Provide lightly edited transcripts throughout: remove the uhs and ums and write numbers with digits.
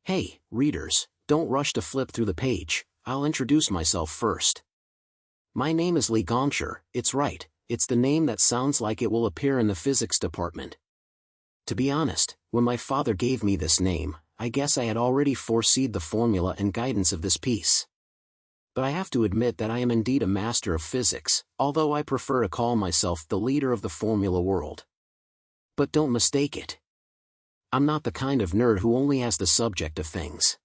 Hey, readers, don't rush to flip through the page, I'll introduce myself first. My name is Li Gongshi, it's right, it's the name that sounds like it will appear in the physics department. To be honest, when my father gave me this name, I guess I had already foreseen the formula and guidance of this piece. But I have to admit that I am indeed a master of physics, although I prefer to call myself the leader of the formula world. But don't mistake it. I'm not the kind of nerd who only has the subject of things.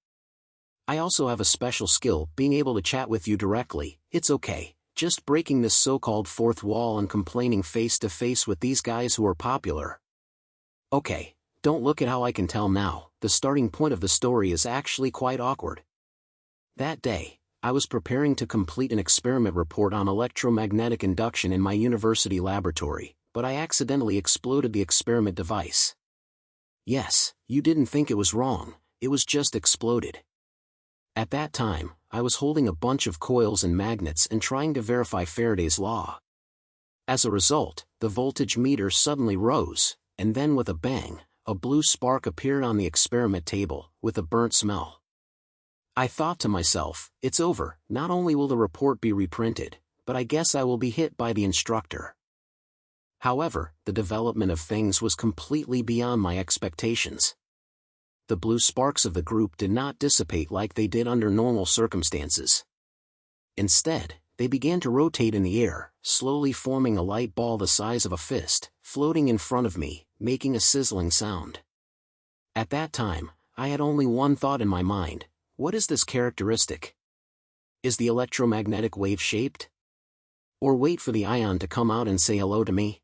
I also have a special skill, being able to chat with you directly. It's okay, just breaking this so-called fourth wall and complaining face to face with these guys who are popular. Okay, don't look at how I can tell now, the starting point of the story is actually quite awkward. That day, I was preparing to complete an experiment report on electromagnetic induction in my university laboratory, but I accidentally exploded the experiment device. Yes, you didn't think it was wrong, it was just exploded. At that time, I was holding a bunch of coils and magnets and trying to verify Faraday's law. As a result, the voltage meter suddenly rose, and then with a bang, a blue spark appeared on the experiment table, with a burnt smell. I thought to myself, it's over, not only will the report be reprinted, but I guess I will be hit by the instructor. However, the development of things was completely beyond my expectations. The blue sparks of the group did not dissipate like they did under normal circumstances. Instead, they began to rotate in the air, slowly forming a light ball the size of a fist, floating in front of me, making a sizzling sound. At that time, I had only one thought in my mind: what is this characteristic? Is the electromagnetic wave shaped? Or wait for the ion to come out and say hello to me?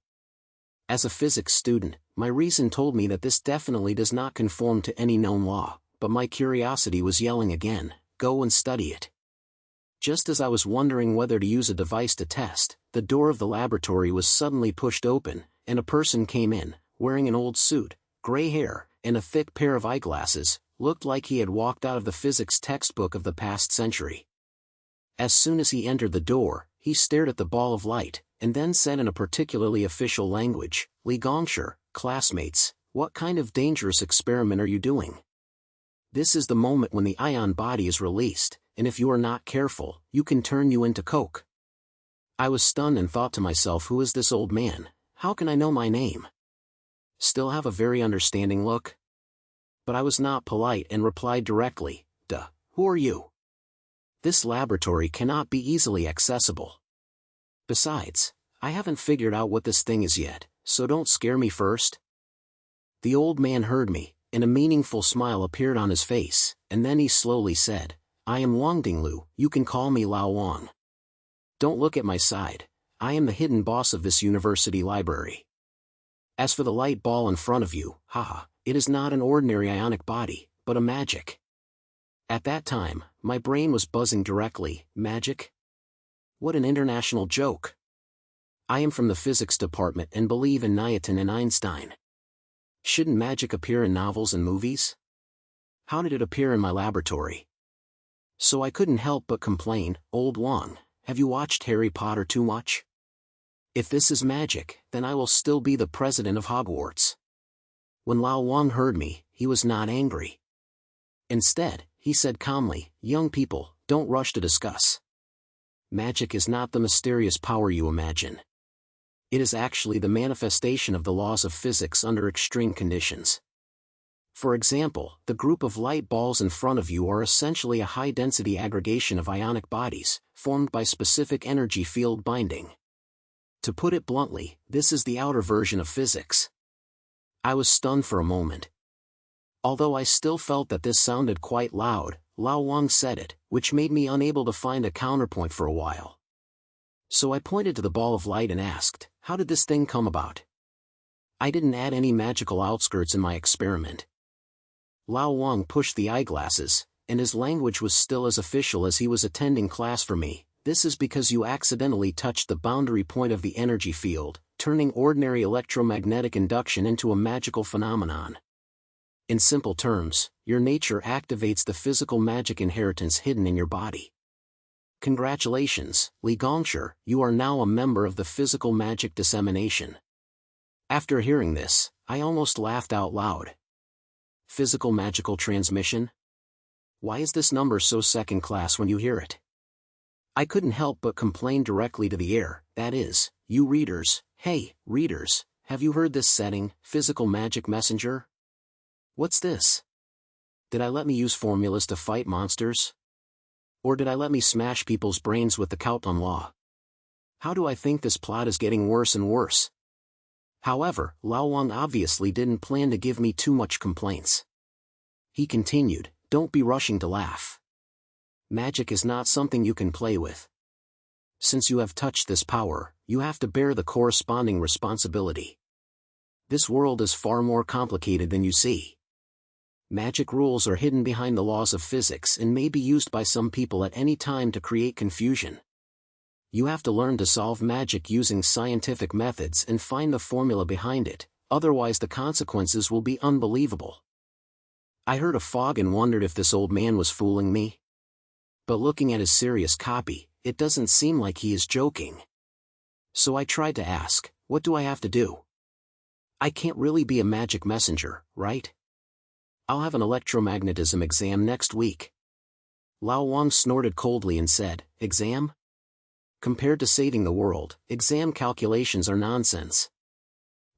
As a physics student, my reason told me that this definitely does not conform to any known law, but my curiosity was yelling again, go and study it. Just as I was wondering whether to use a device to test, the door of the laboratory was suddenly pushed open, and a person came in, wearing an old suit, gray hair, and a thick pair of eyeglasses, looked like he had walked out of the physics textbook of the past century. As soon as he entered the door, he stared at the ball of light, and then said in a particularly official language, Li Gongshi, classmates, what kind of dangerous experiment are you doing? This is the moment when the ion body is released, and if you are not careful, you can turn you into coke. I was stunned and thought to myself, who is this old man? How can I know my name? Still have a very understanding look? But I was not polite and replied directly, duh, who are you? This laboratory cannot be easily accessible. Besides, I haven't figured out what this thing is yet, so don't scare me first. The old man heard me, and a meaningful smile appeared on his face, and then he slowly said, I am Wang Dinglu, you can call me Lao Wang. Don't look at my side, I am the hidden boss of this university library. As for the light ball in front of you, haha, it is not an ordinary ionic body, but a magic. At that time, my brain was buzzing directly, magic? What an international joke. I am from the physics department and believe in Newton and Einstein. Shouldn't magic appear in novels and movies? How did it appear in my laboratory? So I couldn't help but complain, Old Wang, have you watched Harry Potter too much? If this is magic, then I will still be the president of Hogwarts. When Lao Wang heard me, he was not angry. Instead, he said calmly, young people, don't rush to discuss. Magic is not the mysterious power you imagine. It is actually the manifestation of the laws of physics under extreme conditions. For example, the group of light balls in front of you are essentially a high-density aggregation of ionic bodies, formed by specific energy field binding. To put it bluntly, this is the outer version of physics. I was stunned for a moment. Although I still felt that this sounded quite loud, Lao Wang said it, which made me unable to find a counterpoint for a while. So I pointed to the ball of light and asked, how did this thing come about? I didn't add any magical outskirts in my experiment. Lao Wang pushed the eyeglasses, and his language was still as official as he was attending class for me. This is because you accidentally touched the boundary point of the energy field, turning ordinary electromagnetic induction into a magical phenomenon. In simple terms, your nature activates the physical magic inheritance hidden in your body. Congratulations, Li Gongshi, you are now a member of the physical magic dissemination. After hearing this, I almost laughed out loud. Physical magical transmission? Why is this number so second class when you hear it? I couldn't help but complain directly to the air, that is, you readers. Hey, readers, have you heard this setting, physical magic messenger? What's this? Did I let me use formulas to fight monsters? Or did I let me smash people's brains with the Couton law? How do I think this plot is getting worse and worse? However, Lao Wang obviously didn't plan to give me too much complaints. He continued, don't be rushing to laugh. Magic is not something you can play with. Since you have touched this power, you have to bear the corresponding responsibility. This world is far more complicated than you see. Magic rules are hidden behind the laws of physics and may be used by some people at any time to create confusion. You have to learn to solve magic using scientific methods and find the formula behind it, otherwise the consequences will be unbelievable. I heard a fog and wondered if this old man was fooling me. But looking at his serious copy, it doesn't seem like he is joking. So I tried to ask, what do I have to do? I can't really be a magic messenger, right? I'll have an electromagnetism exam next week. Lao Wang snorted coldly and said, exam? Compared to saving the world, exam calculations are nonsense.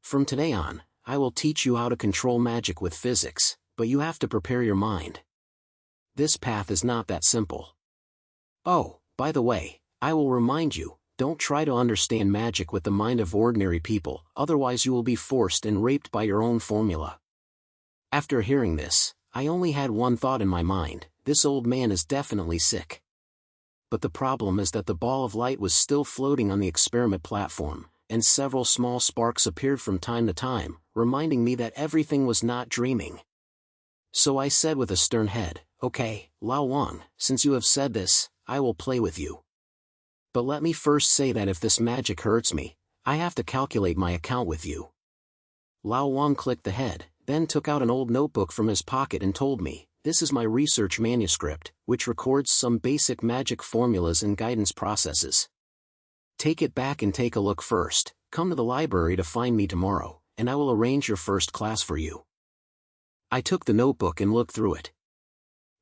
From today on, I will teach you how to control magic with physics, but you have to prepare your mind. This path is not that simple. Oh, by the way, I will remind you, don't try to understand magic with the mind of ordinary people, otherwise you will be forced and raped by your own formula. After hearing this, I only had one thought in my mind, this old man is definitely sick. But the problem is that the ball of light was still floating on the experiment platform, and several small sparks appeared from time to time, reminding me that everything was not dreaming. So I said with a stern head, okay, Lao Wang, since you have said this, I will play with you. But let me first say that if this magic hurts me, I have to calculate my account with you. Lao Wang clicked the head, then took out an old notebook from his pocket and told me, this is my research manuscript, which records some basic magic formulas and guidance processes. Take it back and take a look first, come to the library to find me tomorrow, and I will arrange your first class for you. I took the notebook and looked through it.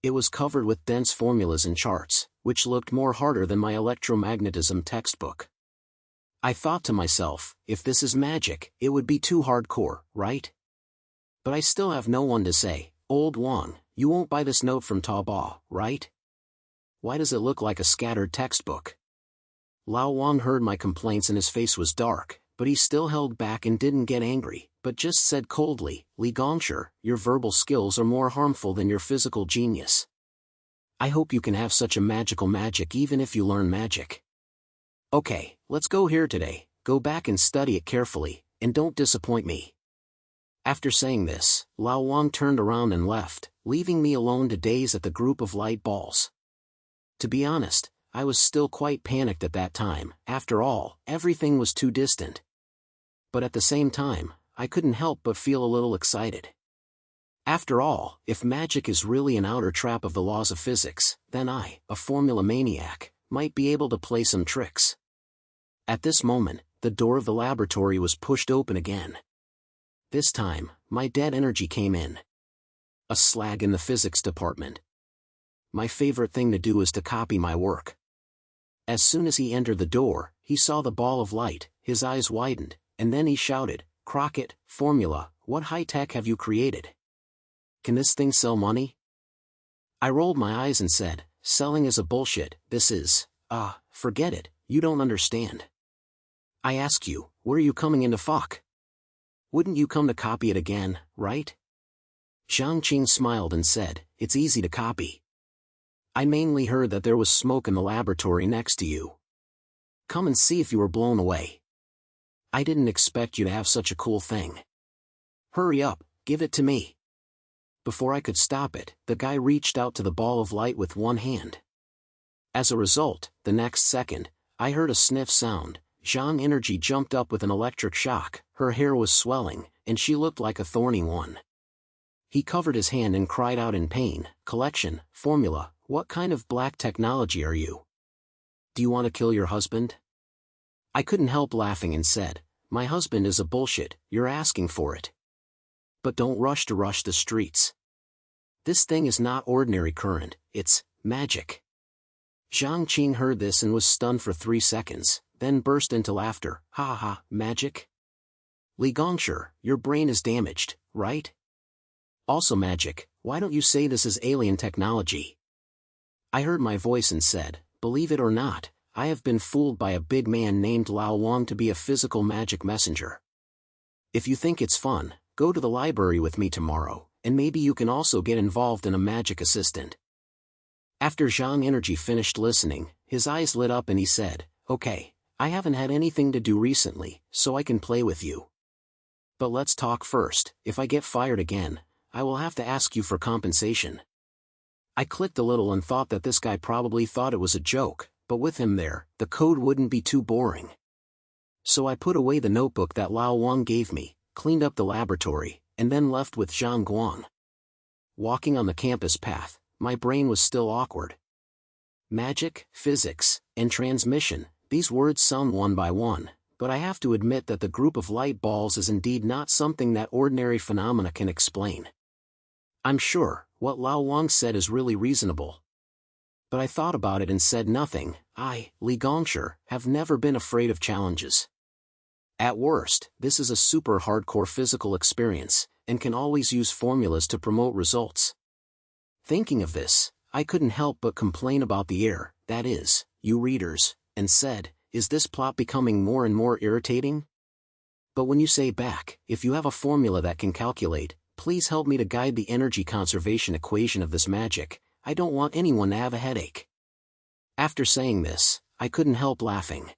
It was covered with dense formulas and charts, which looked more harder than my electromagnetism textbook. I thought to myself, if this is magic, it would be too hardcore, right? But I still have no one to say, old Wang, you won't buy this note from Taobao, right? Why does it look like a scattered textbook? Lao Wang heard my complaints and his face was dark, but he still held back and didn't get angry, but just said coldly, Li Gongshi, your verbal skills are more harmful than your physical genius. I hope you can have such a magical magic even if you learn magic. Okay, let's go here today, go back and study it carefully, and don't disappoint me. After saying this, Lao Wang turned around and left, leaving me alone to gaze at the group of light balls. To be honest, I was still quite panicked at that time, after all, everything was too distant. But at the same time, I couldn't help but feel a little excited. After all, if magic is really an outer trap of the laws of physics, then I, a formula maniac, might be able to play some tricks. At this moment, the door of the laboratory was pushed open again. This time, my dead energy came in. A slag in the physics department. My favorite thing to do is to copy my work. As soon as he entered the door, he saw the ball of light, his eyes widened, and then he shouted, Crockett, formula, what high-tech have you created? Can this thing sell money? I rolled my eyes and said, selling is a bullshit, this is, forget it, you don't understand. I ask you, where are you coming in to fuck? Wouldn't you come to copy it again, right? Zhang Qing smiled and said, it's easy to copy. I mainly heard that there was smoke in the laboratory next to you. Come and see if you were blown away. I didn't expect you to have such a cool thing. Hurry up, give it to me. Before I could stop it, the guy reached out to the ball of light with one hand. As a result, the next second, I heard a sniff sound. Zhang Energy jumped up with an electric shock, her hair was swelling, and she looked like a thorny one. He covered his hand and cried out in pain, collection, formula, what kind of black technology are you? Do you want to kill your husband? I couldn't help laughing and said, my husband is a bullshit, you're asking for it. But don't rush the streets. This thing is not ordinary current, it's magic. Zhang Qing heard this and was stunned for 3 seconds, then burst into laughter. Ha ha, magic? Li Gongshi, your brain is damaged, right? Also magic, why don't you say this is alien technology? I heard my voice and said, believe it or not, I have been fooled by a big man named Lao Wang to be a physical magic messenger. If you think it's fun, go to the library with me tomorrow, and maybe you can also get involved in a magic assistant. After Zhang Energy finished listening, his eyes lit up and he said, okay, I haven't had anything to do recently, so I can play with you. But let's talk first. If I get fired again, I will have to ask you for compensation. I clicked a little and thought that this guy probably thought it was a joke, but with him there, the code wouldn't be too boring. So I put away the notebook that Lao Wang gave me, cleaned up the laboratory, and then left with Zhang Guang. Walking on the campus path, my brain was still awkward. Magic, physics, and transmission, these words sound one by one, but I have to admit that the group of light balls is indeed not something that ordinary phenomena can explain. I'm sure, what Lao Wang said is really reasonable. But I thought about it and said nothing. I, Li Gongshi, have never been afraid of challenges. At worst, this is a super hardcore physical experience, and can always use formulas to promote results. Thinking of this, I couldn't help but complain about the air, that is, you readers, and said, is this plot becoming more and more irritating? But when you say back, if you have a formula that can calculate, please help me to guide the energy conservation equation of this magic, I don't want anyone to have a headache. After saying this, I couldn't help laughing.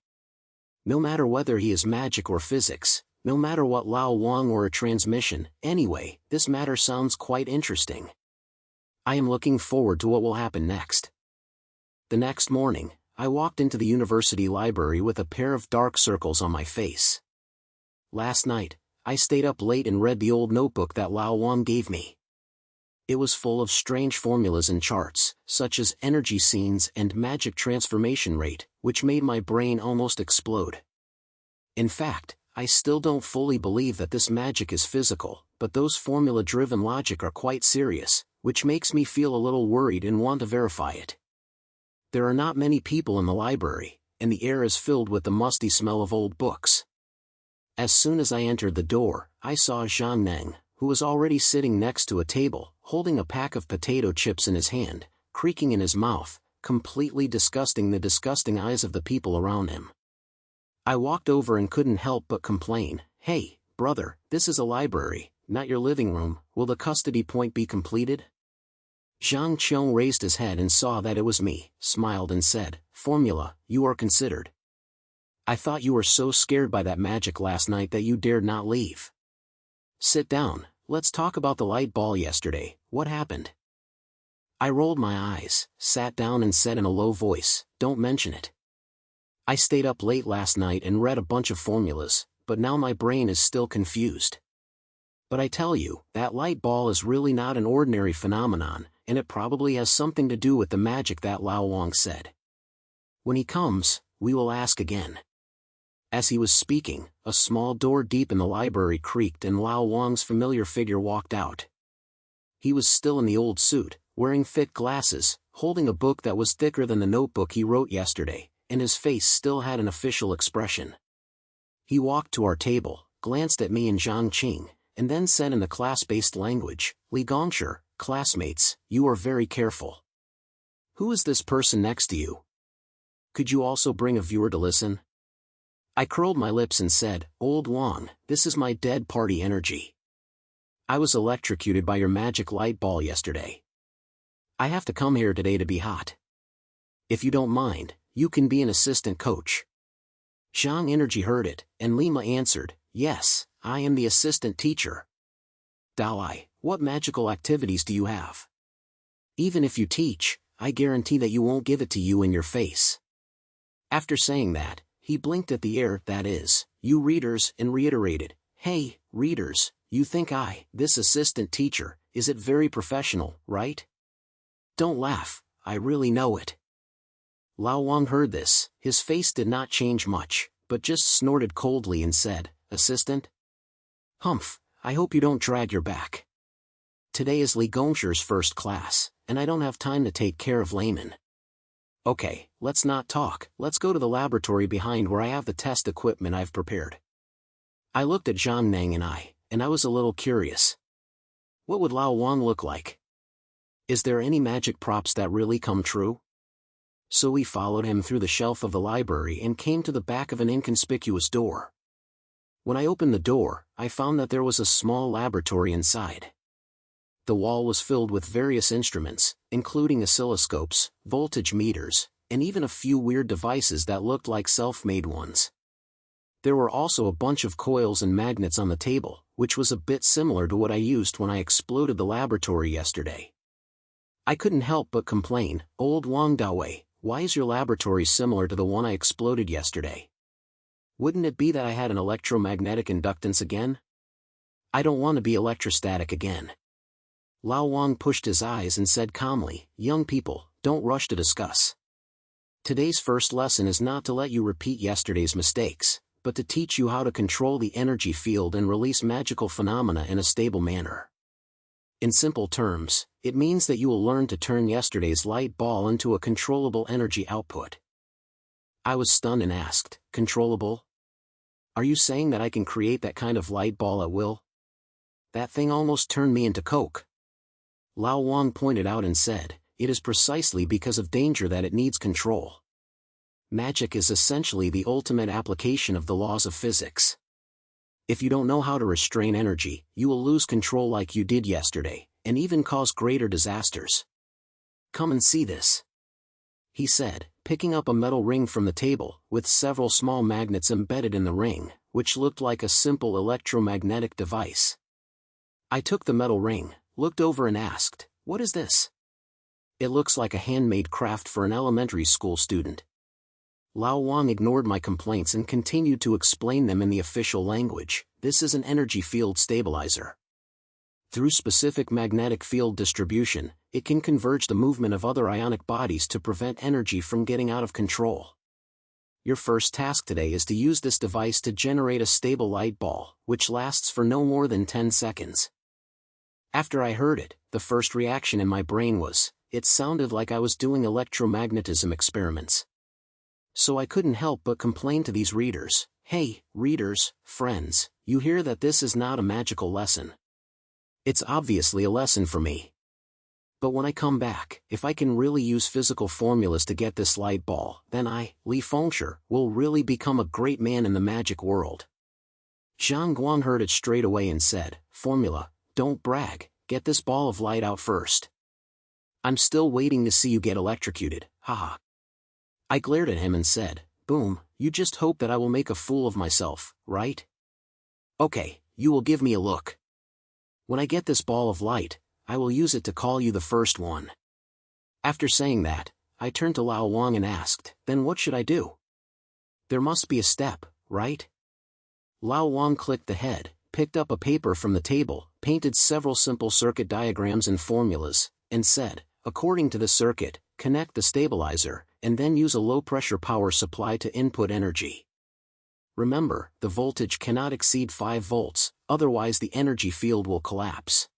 No matter whether he is magic or physics, no matter what Lao Wang or a transmission, anyway, this matter sounds quite interesting. I am looking forward to what will happen next. The next morning, I walked into the university library with a pair of dark circles on my face. Last night, I stayed up late and read the old notebook that Lao Wang gave me. It was full of strange formulas and charts, such as energy scenes and magic transformation rate, which made my brain almost explode. In fact, I still don't fully believe that this magic is physical, but those formula-driven logic are quite serious, which makes me feel a little worried and want to verify it. There are not many people in the library, and the air is filled with the musty smell of old books. As soon as I entered the door, I saw Zhang Neng, who was already sitting next to a table, holding a pack of potato chips in his hand, creaking in his mouth, completely disgusting the disgusting eyes of the people around him. I walked over and couldn't help but complain, hey, brother, this is a library, not your living room, will the custody point be completed? Zhang Qiong raised his head and saw that it was me, smiled and said, formula, you are considered. I thought you were so scared by that magic last night that you dared not leave. Sit down, let's talk about the light ball yesterday, what happened? I rolled my eyes, sat down and said in a low voice, don't mention it. I stayed up late last night and read a bunch of formulas, but now my brain is still confused. But I tell you, that light ball is really not an ordinary phenomenon, and it probably has something to do with the magic that Lao Wang said. When he comes, we will ask again. As he was speaking, a small door deep in the library creaked and Lao Wang's familiar figure walked out. He was still in the old suit, wearing thick glasses, holding a book that was thicker than the notebook he wrote yesterday, and his face still had an official expression. He walked to our table, glanced at me and Zhang Qing, and then said in the class-based language, Li Gongshi, classmates, you are very careful. Who is this person next to you? Could you also bring a viewer to listen? I curled my lips and said, Old Wang, this is my dead party energy. I was electrocuted by your magic light ball yesterday. I have to come here today to be hot. If you don't mind, you can be an assistant coach. Zhang Energy heard it, and Lima answered, yes, I am the assistant teacher. Dalai, what magical activities do you have? Even if you teach, I guarantee that you won't give it to you in your face. After saying that, he blinked at the air, that is, you readers, and reiterated, hey, readers, you think this assistant teacher, is it very professional, right? Don't laugh, I really know it. Lao Wang heard this, his face did not change much, but just snorted coldly and said, assistant? Humph, I hope you don't drag your back. Today is Li Gongshi's first class, and I don't have time to take care of laymen. Okay, let's not talk, let's go to the laboratory behind where I have the test equipment I've prepared. I looked at Zhang Nang and I was a little curious. What would Lao Wang look like? Is there any magic props that really come true? So we followed him through the shelf of the library and came to the back of an inconspicuous door. When I opened the door, I found that there was a small laboratory inside. The wall was filled with various instruments, including oscilloscopes, voltage meters, and even a few weird devices that looked like self-made ones. There were also a bunch of coils and magnets on the table, which was a bit similar to what I used when I exploded the laboratory yesterday. I couldn't help but complain, "Old Wang Dawei, why is your laboratory similar to the one I exploded yesterday? Wouldn't it be that I had an electromagnetic inductance again? I don't want to be electrostatic again." Lao Wang pushed his eyes and said calmly, "Young people, don't rush to discuss. Today's first lesson is not to let you repeat yesterday's mistakes, but to teach you how to control the energy field and release magical phenomena in a stable manner. In simple terms, it means that you will learn to turn yesterday's light ball into a controllable energy output." I was stunned and asked, "Controllable? Are you saying that I can create that kind of light ball at will? That thing almost turned me into Coke." Lao Wang pointed out and said, "It is precisely because of danger that it needs control. Magic is essentially the ultimate application of the laws of physics. If you don't know how to restrain energy, you will lose control like you did yesterday, and even cause greater disasters. Come and see this," he said, picking up a metal ring from the table, with several small magnets embedded in the ring, which looked like a simple electromagnetic device. I took the metal ring, looked over and asked, "What is this?" "It looks like a handmade craft for an elementary school student." Lao Wang ignored my complaints and continued to explain them in the official language. "This is an energy field stabilizer. Through specific magnetic field distribution, it can converge the movement of other ionic bodies to prevent energy from getting out of control. Your first task today is to use this device to generate a stable light ball, which lasts for no more than 10 seconds. After I heard it, the first reaction in my brain was, it sounded like I was doing electromagnetism experiments. So I couldn't help but complain to these readers, "Hey, readers, friends, you hear that this is not a magical lesson. It's obviously a lesson for me. But when I come back, if I can really use physical formulas to get this light ball, then I, Li Gongshi, will really become a great man in the magic world." Zhang Guang heard it straight away and said, "Formula, don't brag, get this ball of light out first. I'm still waiting to see you get electrocuted, haha." I glared at him and said, "Boom, you just hope that I will make a fool of myself, right? Okay, you will give me a look. When I get this ball of light, I will use it to call you the first one." After saying that, I turned to Lao Wang and asked, "Then what should I do? There must be a step, right?" Lao Wang clicked the head, picked up a paper from the table, painted several simple circuit diagrams and formulas, and said, "According to the circuit, connect the stabilizer, and then use a low-pressure power supply to input energy. Remember, the voltage cannot exceed 5 volts, otherwise the energy field will collapse.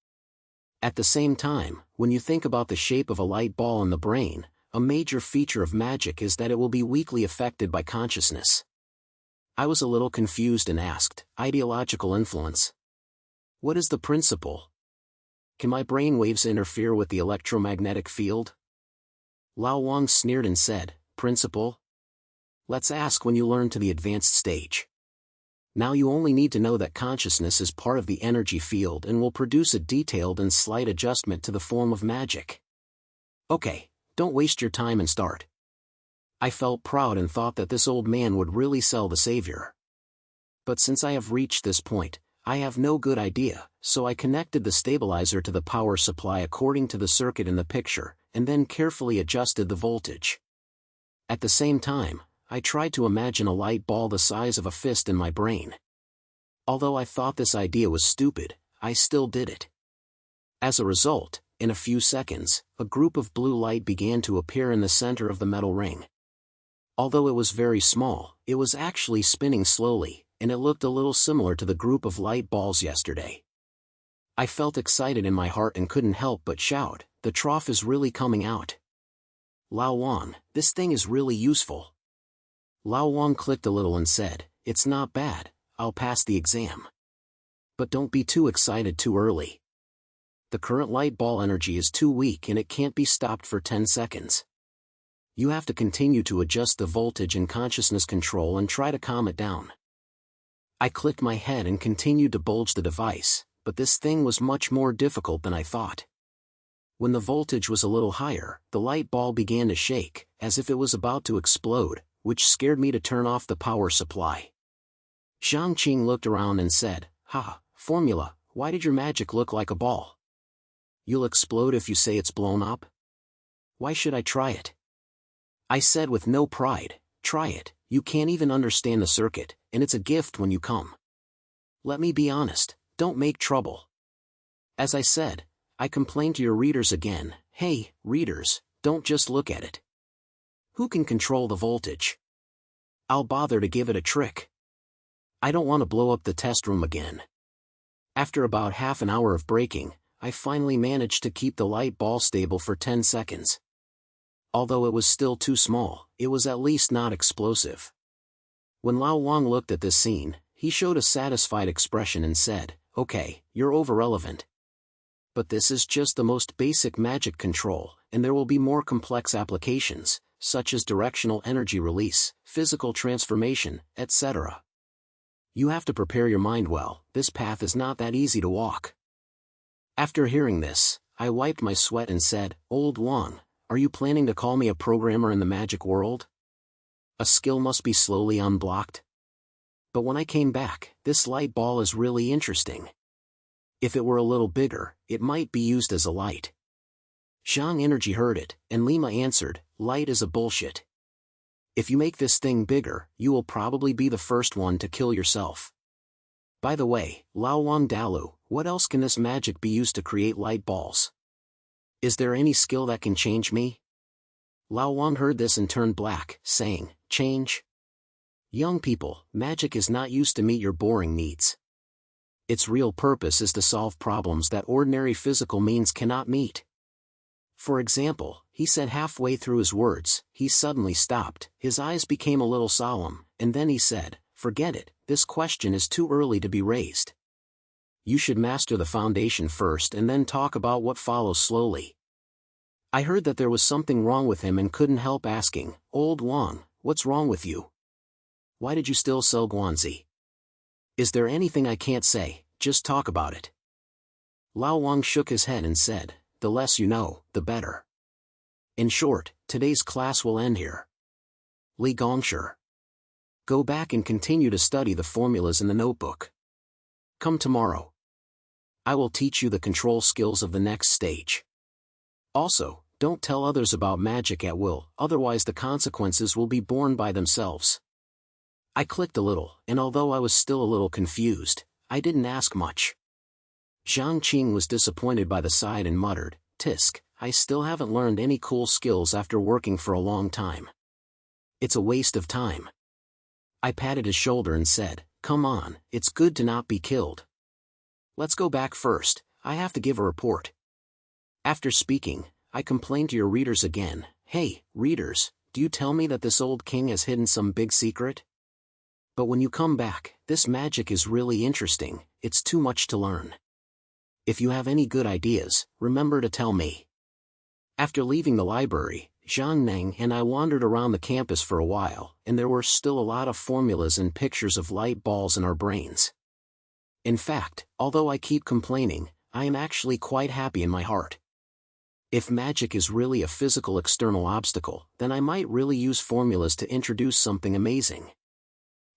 At the same time, when you think about the shape of a light ball in the brain, a major feature of magic is that it will be weakly affected by consciousness." I was a little confused and asked, "Ideological influence? What is the principle? Can my brain waves interfere with the electromagnetic field?" Lao Wang sneered and said, "Principle? Let's ask when you learn to the advanced stage. Now you only need to know that consciousness is part of the energy field and will produce a detailed and slight adjustment to the form of magic. Okay, don't waste your time and start." I felt proud and thought that this old man would really sell the savior. But since I have reached this point, I have no good idea, so I connected the stabilizer to the power supply according to the circuit in the picture, and then carefully adjusted the voltage. At the same time, I tried to imagine a light ball the size of a fist in my brain. Although I thought this idea was stupid, I still did it. As a result, in a few seconds, a group of blue light began to appear in the center of the metal ring. Although it was very small, it was actually spinning slowly, and it looked a little similar to the group of light balls yesterday. I felt excited in my heart and couldn't help but shout, "The trough is really coming out. Lao Wang, this thing is really useful." Lao Wang clicked a little and said, "It's not bad, I'll pass the exam. But don't be too excited too early. The current light ball energy is too weak and it can't be stopped for 10 seconds. You have to continue to adjust the voltage and consciousness control and try to calm it down." I clicked my head and continued to bulge the device, but this thing was much more difficult than I thought. When the voltage was a little higher, the light ball began to shake, as if it was about to explode, which scared me to turn off the power supply. Zhang Qing looked around and said, "Ha, formula, why did your magic look like a ball? You'll explode if you say it's blown up? Why should I try it?" I said with no pride, "Try it, you can't even understand the circuit, and it's a gift when you come. Let me be honest, don't make trouble." As I said, I complained to your readers again, "Hey, readers, don't just look at it. Who can control the voltage? I'll bother to give it a trick. I don't want to blow up the test room again." After about half an hour of breaking, I finally managed to keep the light ball stable for 10 seconds. Although it was still too small, it was at least not explosive. When Lao Wang looked at this scene, he showed a satisfied expression and said, "Okay, you're over-relevant. But this is just the most basic magic control, and there will be more complex applications, such as directional energy release, physical transformation, etc. You have to prepare your mind well, this path is not that easy to walk." After hearing this, I wiped my sweat and said, "Old Wang, are you planning to call me a programmer in the magic world? A skill must be slowly unblocked. But when I came back, this light ball is really interesting. If it were a little bigger, it might be used as a light." Zhang Energy heard it, and Lima answered, "Light is a bullshit. If you make this thing bigger, you will probably be the first one to kill yourself. By the way, Lao Wang Dalu, what else can this magic be used to create light balls? Is there any skill that can change me?" Lao Wang heard this and turned black, saying, "Change? Young people, magic is not used to meet your boring needs. Its real purpose is to solve problems that ordinary physical means cannot meet." For example, he said halfway through his words, he suddenly stopped, his eyes became a little solemn, and then he said, "Forget it, this question is too early to be raised. You should master the foundation first and then talk about what follows slowly." I heard that there was something wrong with him and couldn't help asking, "Old Wang, what's wrong with you? Why did you still sell Guanzi? Is there anything I can't say? Just talk about it." Lao Wang shook his head and said, "The less you know, the better. In short, today's class will end here. Li Gongshi. Go back and continue to study the formulas in the notebook. Come tomorrow. I will teach you the control skills of the next stage. Also, don't tell others about magic at will, otherwise the consequences will be borne by themselves." I clicked a little, and although I was still a little confused, I didn't ask much. Zhang Qing was disappointed by the side and muttered, "Tisk, I still haven't learned any cool skills after working for a long time. It's a waste of time." I patted his shoulder and said, "Come on, it's good to not be killed. Let's go back first, I have to give a report." After speaking, I complained to your readers again, "Hey, readers, do you tell me that this old king has hidden some big secret? But when you come back, this magic is really interesting, it's too much to learn. If you have any good ideas, remember to tell me." After leaving the library, Zhang Neng and I wandered around the campus for a while, and there were still a lot of formulas and pictures of light balls in our brains. In fact, although I keep complaining, I am actually quite happy in my heart. If magic is really a physical external obstacle, then I might really use formulas to introduce something amazing.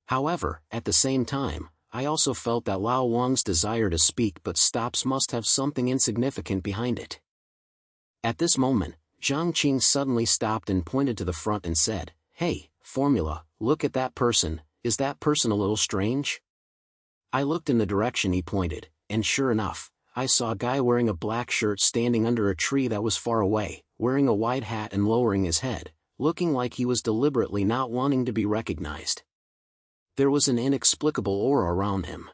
However, at the same time, I also felt that Lao Wang's desire to speak but stops must have something insignificant behind it. At this moment, Zhang Qing suddenly stopped and pointed to the front and said, "Hey, formula, look at that person, is that person a little strange?" I looked in the direction he pointed, and sure enough, I saw a guy wearing a black shirt standing under a tree that was far away, wearing a wide hat and lowering his head, looking like he was deliberately not wanting to be recognized. There was an inexplicable aura around him.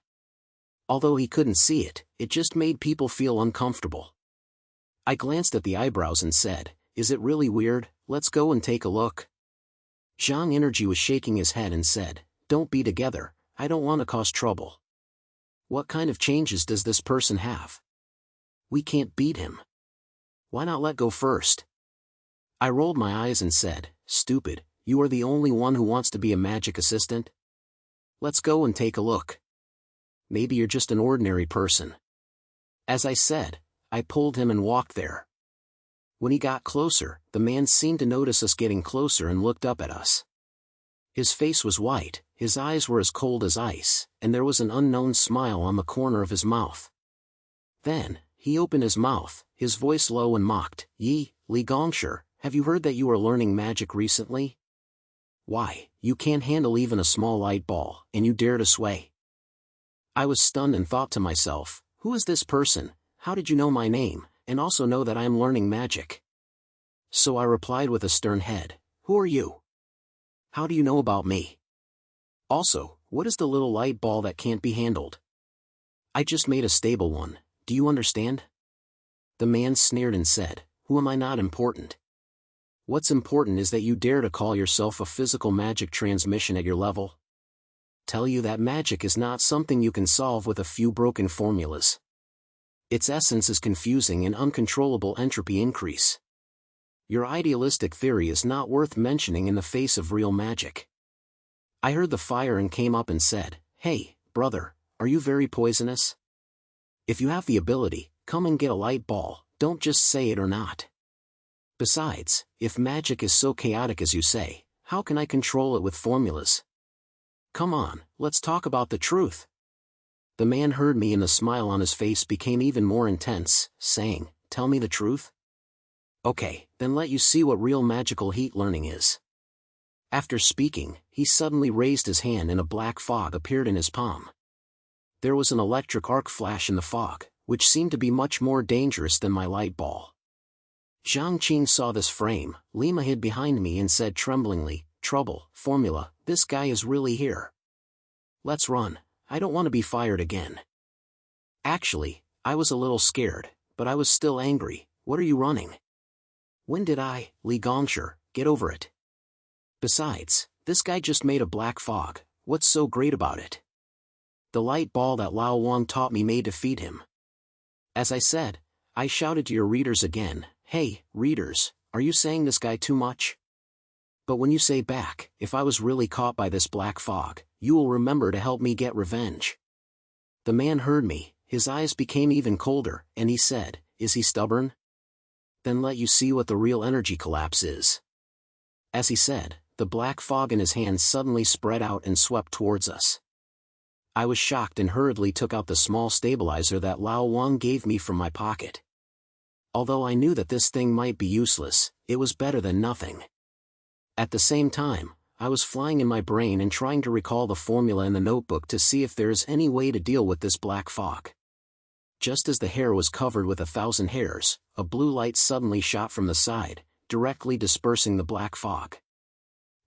Although he couldn't see it, it just made people feel uncomfortable. I glanced at the eyebrows and said, "Is it really weird? Let's go and take a look." Zhang Energy was shaking his head and said, "Don't be together, I don't want to cause trouble." "What kind of changes does this person have? We can't beat him. Why not let go first?" I rolled my eyes and said, "Stupid, you are the only one who wants to be a magic assistant? Let's go and take a look. Maybe you're just an ordinary person." As I said, I pulled him and walked there. When he got closer, the man seemed to notice us getting closer and looked up at us. His face was white, his eyes were as cold as ice, and there was an unknown smile on the corner of his mouth. Then, he opened his mouth, his voice low and mocked, Li Gongshi, have you heard that you are learning magic recently? Why, you can't handle even a small light ball, and you dare to sway." I was stunned and thought to myself, who is this person, how did you know my name, and also know that I am learning magic? So I replied with a stern head, "Who are you? How do you know about me? Also, what is the little light ball that can't be handled? I just made a stable one, do you understand?" The man sneered and said, "Who am I not important? What's important is that you dare to call yourself a physical magic transmission at your level. Tell you that magic is not something you can solve with a few broken formulas. Its essence is confusing and uncontrollable entropy increase. Your idealistic theory is not worth mentioning in the face of real magic." I heard the fire and came up and said, "Hey, brother, are you very poisonous? If you have the ability, come and get a light ball, don't just say it or not. Besides, if magic is so chaotic as you say, how can I control it with formulas? Come on, let's talk about the truth." The man heard me and the smile on his face became even more intense, saying, "Tell me the truth? Okay, then let you see what real magical heat learning is." After speaking, he suddenly raised his hand and a black fog appeared in his palm. There was an electric arc flash in the fog, which seemed to be much more dangerous than my light ball. Zhang Qing saw this frame, Lima hid behind me and said tremblingly, "Trouble, formula, this guy is really here. Let's run, I don't want to be fired again." Actually, I was a little scared, but I was still angry. "What are you running? When did I, Li Gongshi, get over it? Besides, this guy just made a black fog, what's so great about it? The light ball that Lao Wang taught me may defeat him." As I said, I shouted to your readers again, "Hey, readers, are you saying this guy too much? But when you say back, if I was really caught by this black fog, you will remember to help me get revenge." The man heard me, his eyes became even colder, and he said, "Is he stubborn? Then let you see what the real energy collapse is." As he said, the black fog in his hands suddenly spread out and swept towards us. I was shocked and hurriedly took out the small stabilizer that Lao Wang gave me from my pocket. Although I knew that this thing might be useless, it was better than nothing. At the same time, I was flying in my brain and trying to recall the formula in the notebook to see if there is any way to deal with this black fog. Just as the hair was covered with 1,000 hairs, a blue light suddenly shot from the side, directly dispersing the black fog.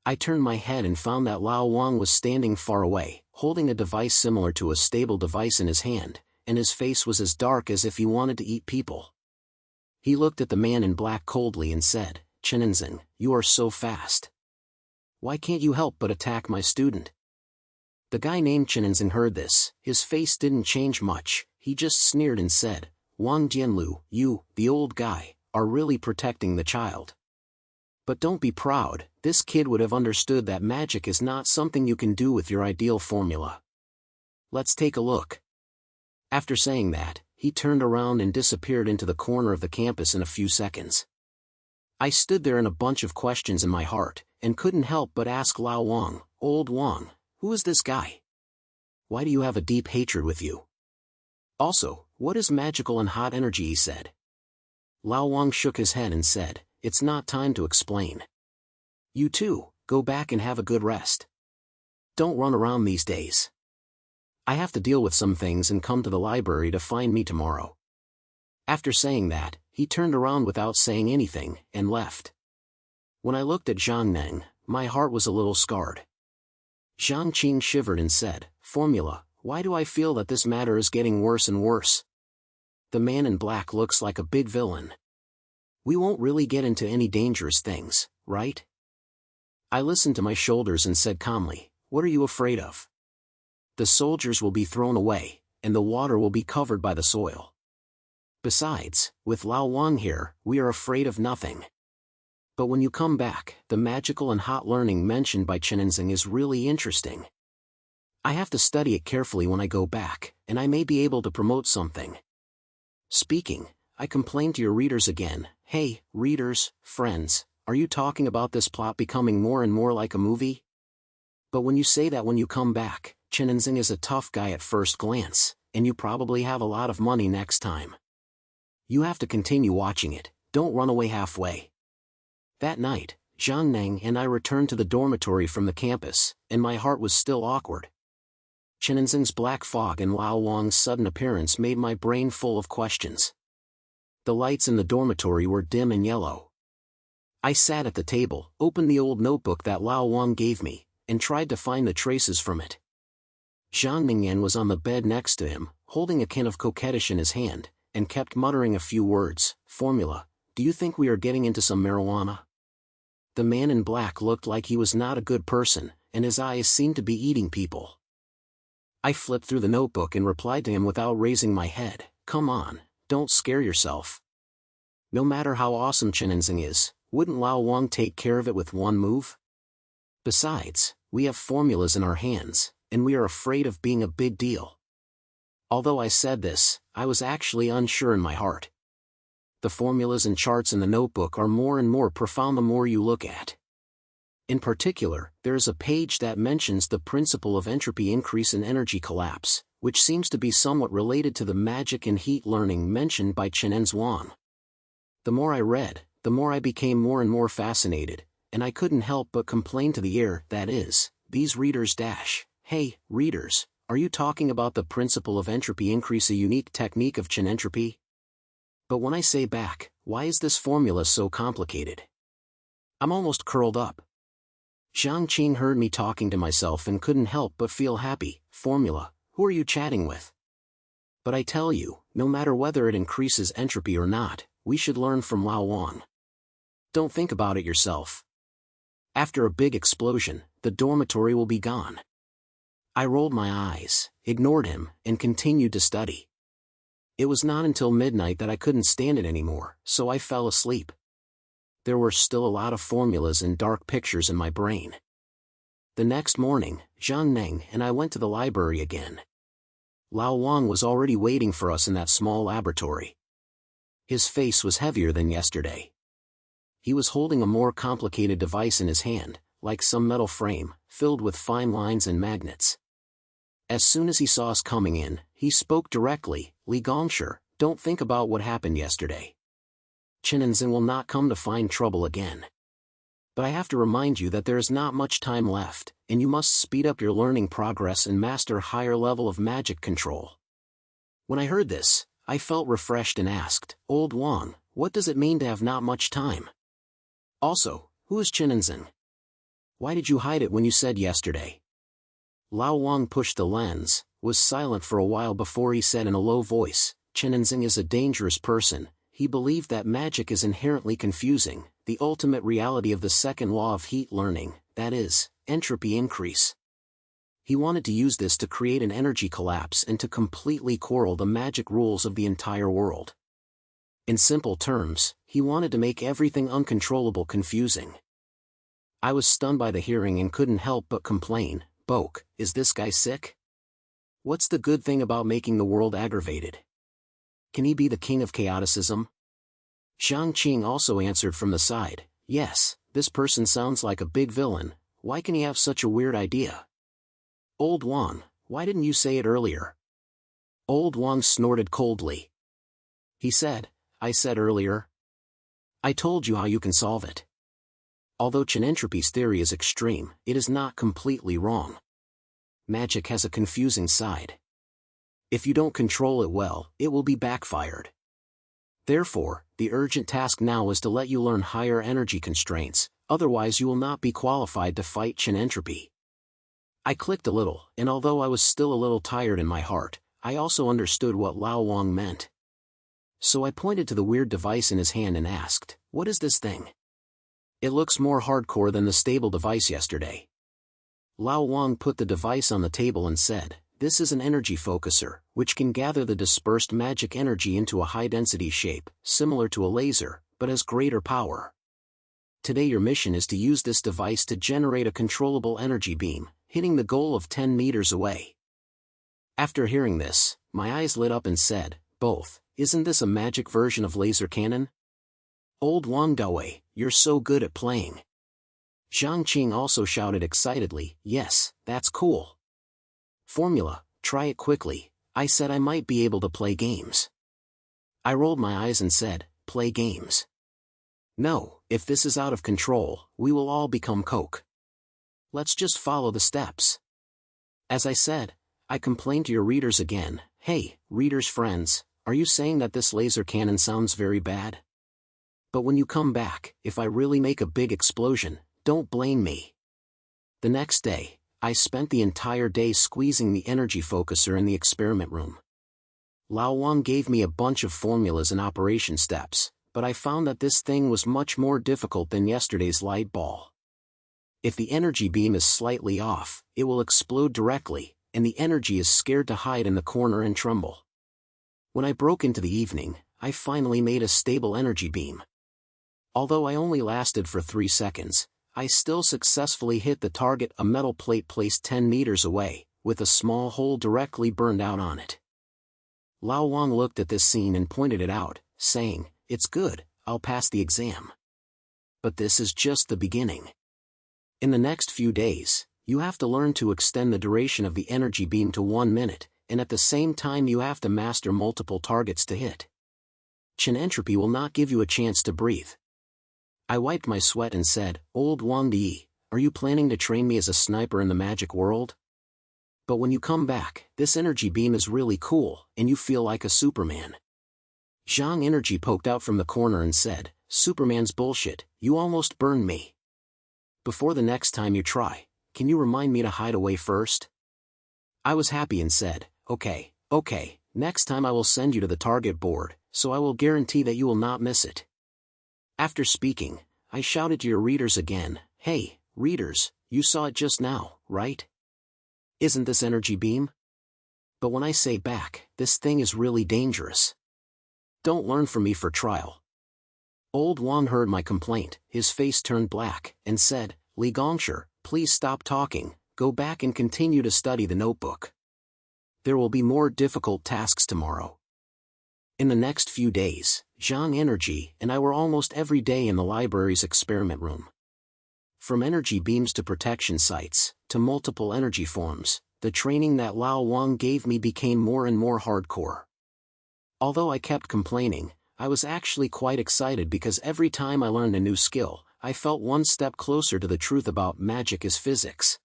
I turned my head and found that Lao Wang was standing far away, holding a device similar to a stable device in his hand, and his face was as dark as if he wanted to eat people. He looked at the man in black coldly and said, "Chenenzing, you are so fast. Why can't you help but attack my student?" The guy named Chenenzing heard this, his face didn't change much, he just sneered and said, "Wang Jianlu, you, the old guy, are really protecting the child. But don't be proud, this kid would have understood that magic is not something you can do with your ideal formula. Let's take a look." After saying that, he turned around and disappeared into the corner of the campus in a few seconds. I stood there in a bunch of questions in my heart, and couldn't help but ask Lao Wang, "Old Wang, who is this guy? Why do you have a deep hatred with you? Also, what is magical and hot energy?" he said. Lao Wang shook his head and said, "It's not time to explain. You too, go back and have a good rest. Don't run around these days. I have to deal with some things and come to the library to find me tomorrow." After saying that, he turned around without saying anything, and left. When I looked at Zhang Neng, my heart was a little scarred. Zhang Qing shivered and said, "Formula, why do I feel that this matter is getting worse and worse? The man in black looks like a big villain. We won't really get into any dangerous things, right? I listened to my shoulders and said calmly, what are you afraid of? The soldiers will be thrown away, and the water will be covered by the soil. Besides, with Lao Wang here, we are afraid of nothing. But when you come back, the magical and hot learning mentioned by Chenenzing is really interesting. I have to study it carefully when I go back, and I may be able to promote something. Speaking, I complained to your readers again, hey, readers, friends, are you talking about this plot becoming more and more like a movie? But when you say that when you come back, Chenenzing is a tough guy at first glance, and you probably have a lot of money next time. You have to continue watching it, don't run away halfway. That night, Zhang Neng and I returned to the dormitory from the campus, and my heart was still awkward. Chenenzing's black fog and Lao Wang's sudden appearance made my brain full of questions. The lights in the dormitory were dim and yellow. I sat at the table, opened the old notebook that Lao Wang gave me, and tried to find the traces from it. Zhang Ningyan was on the bed next to him, holding a can of coquettish in his hand, and kept muttering a few words. Formula, do you think we are getting into some marijuana? The man in black looked like he was not a good person, and his eyes seemed to be eating people. I flipped through the notebook and replied to him without raising my head, come on, don't scare yourself. No matter how awesome Chenenzing is, wouldn't Lao Wang take care of it with one move? Besides, we have formulas in our hands, and we are afraid of being a big deal. Although I said this, I was actually unsure in my heart. The formulas and charts in the notebook are more and more profound the more you look at. In particular, there is a page that mentions the principle of entropy increase and energy collapse, which seems to be somewhat related to the magic and heat learning mentioned by Chenenz Wang. The more I read, the more I became more and more fascinated, and I couldn't help but complain to the air, that is, these readers dash, hey, readers, are you talking about the principle of entropy increase, a unique technique of Chen entropy? But when I say back, why is this formula so complicated? I'm almost curled up. Zhang Qing heard me talking to myself and couldn't help but feel happy. Formula, who are you chatting with? But I tell you, no matter whether it increases entropy or not, we should learn from Lao Wang. Don't think about it yourself. After a big explosion, the dormitory will be gone. I rolled my eyes, ignored him, and continued to study. It was not until midnight that I couldn't stand it anymore, so I fell asleep. There were still a lot of formulas and dark pictures in my brain. The next morning, Zhang Neng and I went to the library again. Lao Wang was already waiting for us in that small laboratory. His face was heavier than yesterday. He was holding a more complicated device in his hand, like some metal frame, filled with fine lines and magnets. As soon as he saw us coming in, he spoke directly, Li Gongshi, don't think about what happened yesterday. Chenenzin will not come to find trouble again. But I have to remind you that there is not much time left, and you must speed up your learning progress and master higher level of magic control. When I heard this, I felt refreshed and asked, Old Wang, what does it mean to have not much time? Also, who is Chenenzin? Why did you hide it when you said yesterday? Lao Wang pushed the lens, was silent for a while before he said in a low voice, Chenenzin is a dangerous person. He believed that magic is inherently confusing, the ultimate reality of the second law of heat learning, that is, entropy increase. He wanted to use this to create an energy collapse and to completely quarrel the magic rules of the entire world. In simple terms, he wanted to make everything uncontrollable confusing. I was stunned by the hearing and couldn't help but complain, Bok, is this guy sick? What's the good thing about making the world aggravated? Can he be the king of chaoticism? Zhang Qing also answered from the side, yes, this person sounds like a big villain, why can he have such a weird idea? Old Wang, why didn't you say it earlier? Old Wang snorted coldly. He said, I said earlier. I told you how you can solve it. Although Chen entropy's theory is extreme, it is not completely wrong. Magic has a confusing side. If you don't control it well, it will be backfired. Therefore, the urgent task now is to let you learn higher energy constraints, otherwise you will not be qualified to fight Chen entropy. I clicked a little, and although I was still a little tired in my heart, I also understood what Lao Wang meant. So I pointed to the weird device in his hand and asked, "What is this thing? It looks more hardcore than the stable device yesterday." Lao Wang put the device on the table and said, "This is an energy focuser, which can gather the dispersed magic energy into a high-density shape, similar to a laser, but has greater power. Today your mission is to use this device to generate a controllable energy beam, hitting the goal of 10 meters away." After hearing this, my eyes lit up and said, "Both, isn't this a magic version of laser cannon? Old Wang Dawei, you're so good at playing." Zhang Qing also shouted excitedly, "Yes, that's cool. Formula, try it quickly." I said I might be able to play games. I rolled my eyes and said, "Play games? No, if this is out of control, we will all become coke. Let's just follow the steps." As I said, I complained to your readers again, "Hey, readers friends, are you saying that this laser cannon sounds very bad? But when you come back, if I really make a big explosion, don't blame me." The next day, I spent the entire day squeezing the energy focuser in the experiment room. Lao Wang gave me a bunch of formulas and operation steps, but I found that this thing was much more difficult than yesterday's light ball. If the energy beam is slightly off, it will explode directly, and the energy is scared to hide in the corner and tremble. When I broke into the evening, I finally made a stable energy beam. Although I only lasted for 3 seconds, I still successfully hit the target, a metal plate placed 10 meters away, with a small hole directly burned out on it. Lao Wang looked at this scene and pointed it out, saying, "It's good, I'll pass the exam. But this is just the beginning. In the next few days, you have to learn to extend the duration of the energy beam to 1 minute, and at the same time you have to master multiple targets to hit. Chen entropy will not give you a chance to breathe." I wiped my sweat and said, "Old Wang Di, are you planning to train me as a sniper in the magic world? But when you come back, this energy beam is really cool, and you feel like a Superman." Zhang Energy poked out from the corner and said, "Superman's bullshit, you almost burned me. Before the next time you try, can you remind me to hide away first?" I was happy and said, Okay, next time I will send you to the target board, so I will guarantee that you will not miss it." After speaking, I shouted to your readers again, "Hey, readers, you saw it just now, right? Isn't this energy beam? But when I say back, this thing is really dangerous. Don't learn from me for trial." Old Wang heard my complaint, his face turned black, and said, "Li Gongshi, please stop talking, go back and continue to study the notebook. There will be more difficult tasks tomorrow." In the next few days, Zhang Energy and I were almost every day in the library's experiment room. From energy beams to protection sites, to multiple energy forms, the training that Lao Wang gave me became more and more hardcore. Although I kept complaining, I was actually quite excited because every time I learned a new skill, I felt one step closer to the truth about magic is physics.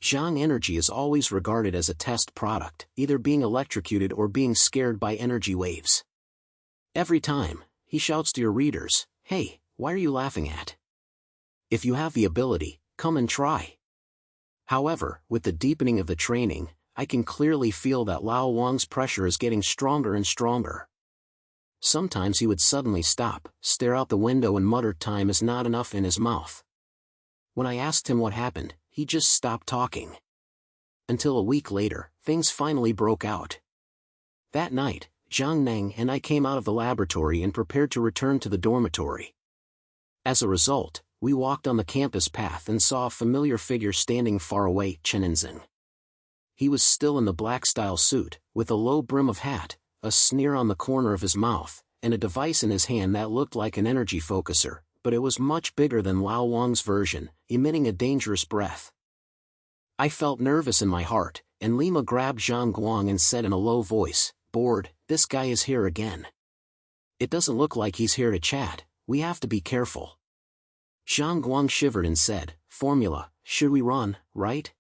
Zhang Energy is always regarded as a test product, either being electrocuted or being scared by energy waves. Every time, he shouts to your readers, "Hey, why are you laughing at? If you have the ability, come and try." However, with the deepening of the training, I can clearly feel that Lao Wang's pressure is getting stronger and stronger. Sometimes he would suddenly stop, stare out the window and mutter time is not enough in his mouth. When I asked him what happened, he just stopped talking. Until a week later, things finally broke out. That night, Zhang Neng and I came out of the laboratory and prepared to return to the dormitory. As a result, we walked on the campus path and saw a familiar figure standing far away, Chen Enzeng. He was still in the black-style suit, with a low brim of hat, a sneer on the corner of his mouth, and a device in his hand that looked like an energy focuser, but it was much bigger than Lao Wang's version, emitting a dangerous breath. I felt nervous in my heart, and Lima grabbed Zhang Guang and said in a low voice, "Bored, this guy is here again. It doesn't look like he's here to chat, we have to be careful." Zhang Guang shivered and said, "Formula, should we run, right?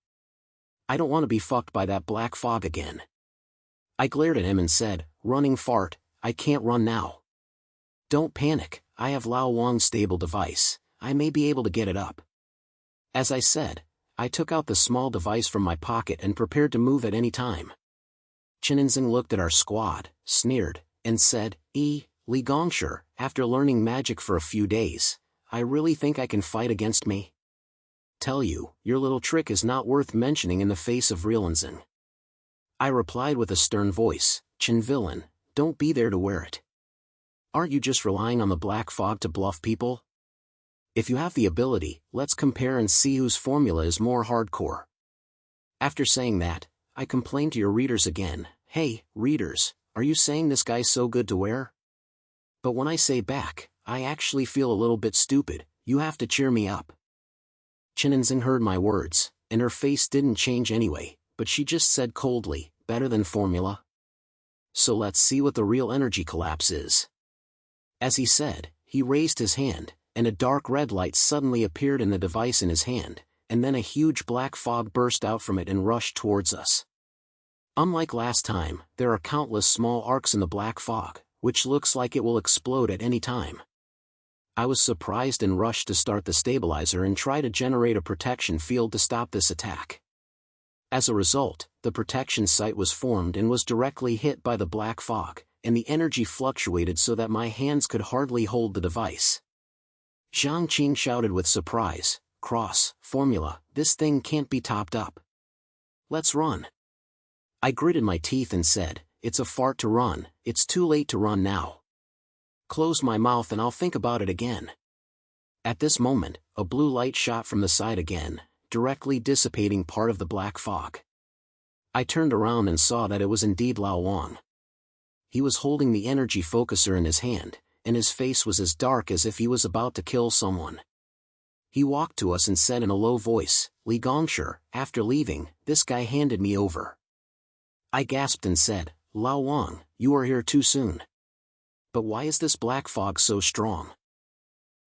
I don't want to be fucked by that black fog again." I glared at him and said, "Running fart, I can't run now. Don't panic, I have Lao Wang's stable device, I may be able to get it up." As I said, I took out the small device from my pocket and prepared to move at any time. Chenenzing looked at our squad, sneered, and said, Li Gongshi, after learning magic for a few days, I really think I can fight against me? Tell you, your little trick is not worth mentioning in the face of Realizing. I replied with a stern voice, Chen villain, don't be there to wear it. Aren't you just relying on the black fog to bluff people? If you have the ability, let's compare and see whose formula is more hardcore. After saying that, I complained to your readers again, hey, readers, are you saying this guy's so good to wear? But when I say back, I actually feel a little bit stupid, you have to cheer me up. Chenenzing heard my words, and her face didn't change anyway, but she just said coldly, better than formula? So let's see what the real energy collapse is. As he said, he raised his hand, and a dark red light suddenly appeared in the device in his hand, and then a huge black fog burst out from it and rushed towards us. Unlike last time, there are countless small arcs in the black fog, which looks like it will explode at any time. I was surprised and rushed to start the stabilizer and try to generate a protection field to stop this attack. As a result, the protection site was formed and was directly hit by the black fog, and the energy fluctuated so that my hands could hardly hold the device. Zhang Qing shouted with surprise, formula, this thing can't be topped up. Let's run. I gritted my teeth and said, it's a fart to run, it's too late to run now. Close my mouth and I'll think about it again. At this moment, a blue light shot from the side again, directly dissipating part of the black fog. I turned around and saw that it was indeed Lao Wang. He was holding the energy focuser in his hand, and his face was as dark as if he was about to kill someone. He walked to us and said in a low voice, Li Gongshi, after leaving, this guy handed me over. I gasped and said, Lao Wang, you are here too soon. But why is this black fog so strong?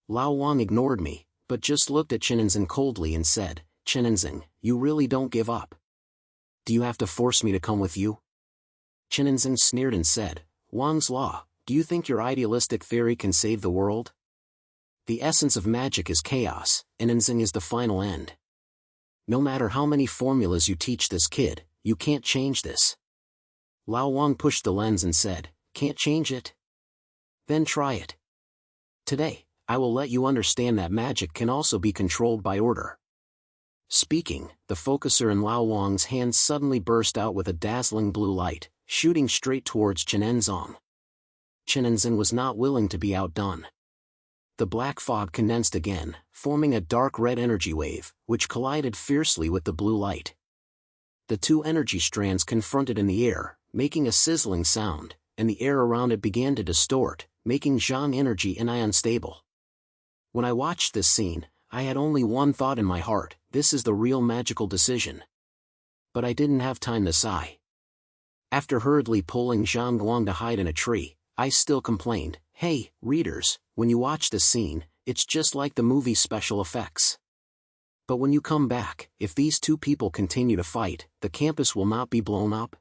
Lao Wang ignored me, but just looked at Chenenzing coldly and said, Chenenzing, you really don't give up. Do you have to force me to come with you? Chenenzing sneered and said, Wang's Law, do you think your idealistic theory can save the world? The essence of magic is chaos, and Chenenzing is the final end. No matter how many formulas you teach this kid, you can't change this. Lao Wang pushed the lens and said, can't change it? Then try it. Today, I will let you understand that magic can also be controlled by order. Speaking, the focuser in Lao Wang's hand suddenly burst out with a dazzling blue light, shooting straight towards Chenenzing. Chenenzing was not willing to be outdone. The black fog condensed again, forming a dark red energy wave, which collided fiercely with the blue light. The two energy strands confronted in the air, making a sizzling sound, and the air around it began to distort, making Zhang energy unstable. When I watched this scene, I had only one thought in my heart, this is the real magical decision. But I didn't have time to sigh. After hurriedly pulling Zhang Guang to hide in a tree, I still complained, hey, readers, when you watch this scene, it's just like the movie special effects. But when you come back, if these two people continue to fight, the campus will not be blown up?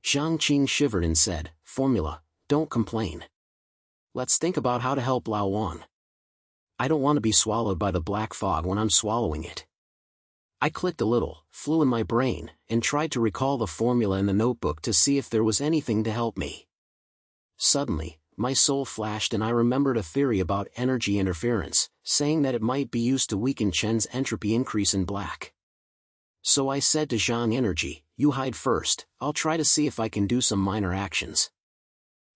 Zhang Qing shivered and said, formula, don't complain. Let's think about how to help Lao Wang. I don't want to be swallowed by the black fog when I'm swallowing it. I clicked a little, flew in my brain, and tried to recall the formula in the notebook to see if there was anything to help me. Suddenly, my soul flashed and I remembered a theory about energy interference, saying that it might be used to weaken Chen's entropy increase in black. So I said to Zhang Energy, you hide first, I'll try to see if I can do some minor actions.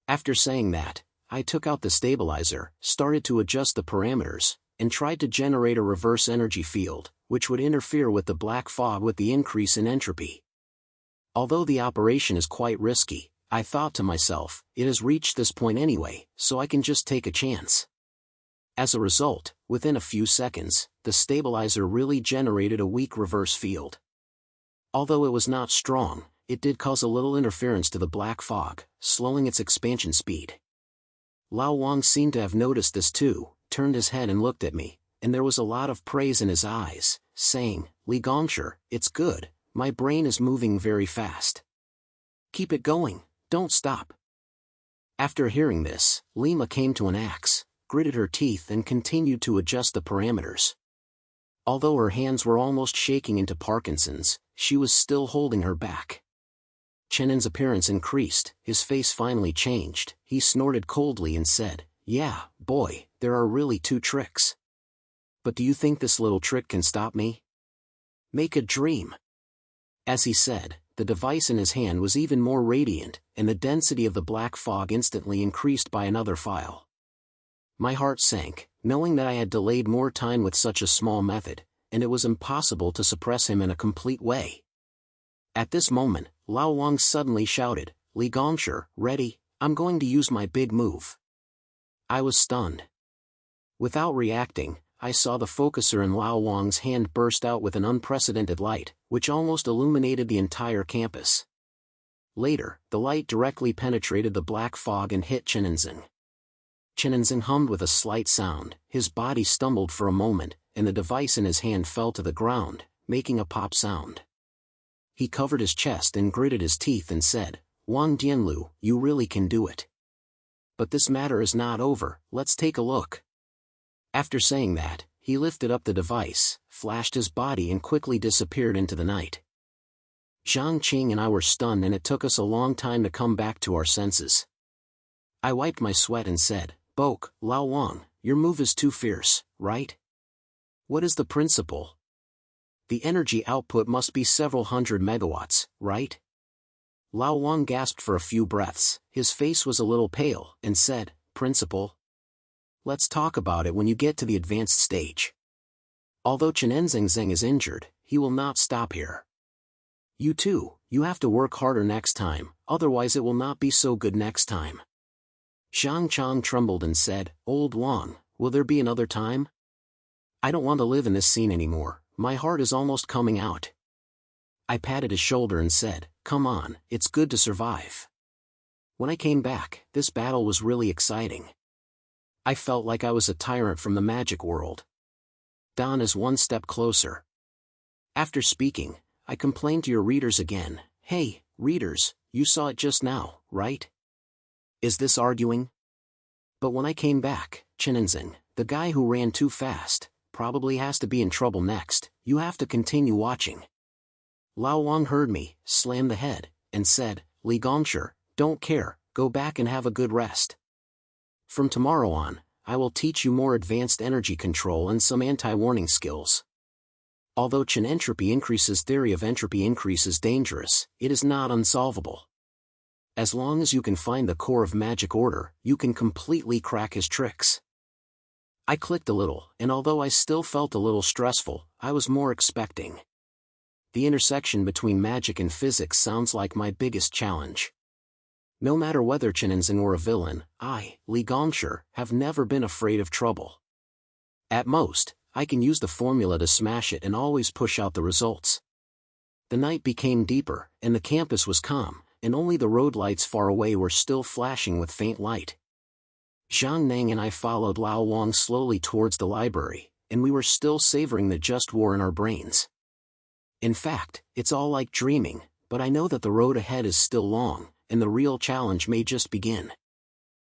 After saying that, I took out the stabilizer, started to adjust the parameters, and tried to generate a reverse energy field, which would interfere with the black fog with the increase in entropy. Although the operation is quite risky, I thought to myself, it has reached this point anyway, so I can just take a chance. As a result, within a few seconds, the stabilizer really generated a weak reverse field. Although it was not strong, it did cause a little interference to the black fog, slowing its expansion speed. Lao Wang seemed to have noticed this too, turned his head and looked at me, and there was a lot of praise in his eyes, saying, Li Gongshi, it's good, my brain is moving very fast. Keep it going, don't stop. After hearing this, Lima came to an axe, gritted her teeth and continued to adjust the parameters. Although her hands were almost shaking into Parkinson's, she was still holding her back. Chenen's appearance increased, his face finally changed, he snorted coldly and said, "Yeah, boy, there are really 2 tricks. But do you think this little trick can stop me? Make a dream." As he said, the device in his hand was even more radiant, and the density of the black fog instantly increased by another file. My heart sank, knowing that I had delayed more time with such a small method, and it was impossible to suppress him in a complete way. At this moment, Lao Wang suddenly shouted, "Li Gongshi, ready, I'm going to use my big move." I was stunned. Without reacting, I saw the focuser in Lao Wang's hand burst out with an unprecedented light, which almost illuminated the entire campus. Later, the light directly penetrated the black fog and hit Chenenzing. Chenenzing hummed with a slight sound, his body stumbled for a moment, and the device in his hand fell to the ground, making a pop sound. He covered his chest and gritted his teeth and said, "Wang Dianlu, you really can do it. But this matter is not over, let's take a look." After saying that, he lifted up the device, flashed his body and quickly disappeared into the night. Zhang Qing and I were stunned, and it took us a long time to come back to our senses. I wiped my sweat and said, "Bok, Lao Wang, your move is too fierce, right? What is the principle? The energy output must be several hundred megawatts, right?" Lao Wang gasped for a few breaths, his face was a little pale, and said, "Principle? Let's talk about it when you get to the advanced stage. Although Chenenzing Zeng is injured, he will not stop here. You too, you have to work harder next time, otherwise it will not be so good next time." Zhang Chang trembled and said, "Old Wang, will there be another time? I don't want to live in this scene anymore, my heart is almost coming out." I patted his shoulder and said, "Come on, it's good to survive." When I came back, this battle was really exciting. I felt like I was a tyrant from the magic world. Dan is one step closer. After speaking, I complained to your readers again, "Hey, readers, you saw it just now, right? Is this arguing?" But when I came back, Chenenzing, the guy who ran too fast, probably has to be in trouble next, you have to continue watching. Lao Wang heard me, slammed the head, and said, "Li Gongshi, don't care, go back and have a good rest. From tomorrow on, I will teach you more advanced energy control and some anti-warning skills." Although Chen entropy increases theory of entropy increase is dangerous, it is not unsolvable. As long as you can find the core of magic order, you can completely crack his tricks. I clicked a little, and although I still felt a little stressful, I was more expecting. The intersection between magic and physics sounds like my biggest challenge. No matter whether Chenenzing or a villain, I, Li Gongshi, have never been afraid of trouble. At most, I can use the formula to smash it and always push out the results. The night became deeper, and the campus was calm, and only the road lights far away were still flashing with faint light. Zhang Nang and I followed Lao Wang slowly towards the library, and we were still savoring the just war in our brains. In fact, it's all like dreaming, but I know that the road ahead is still long, and the real challenge may just begin.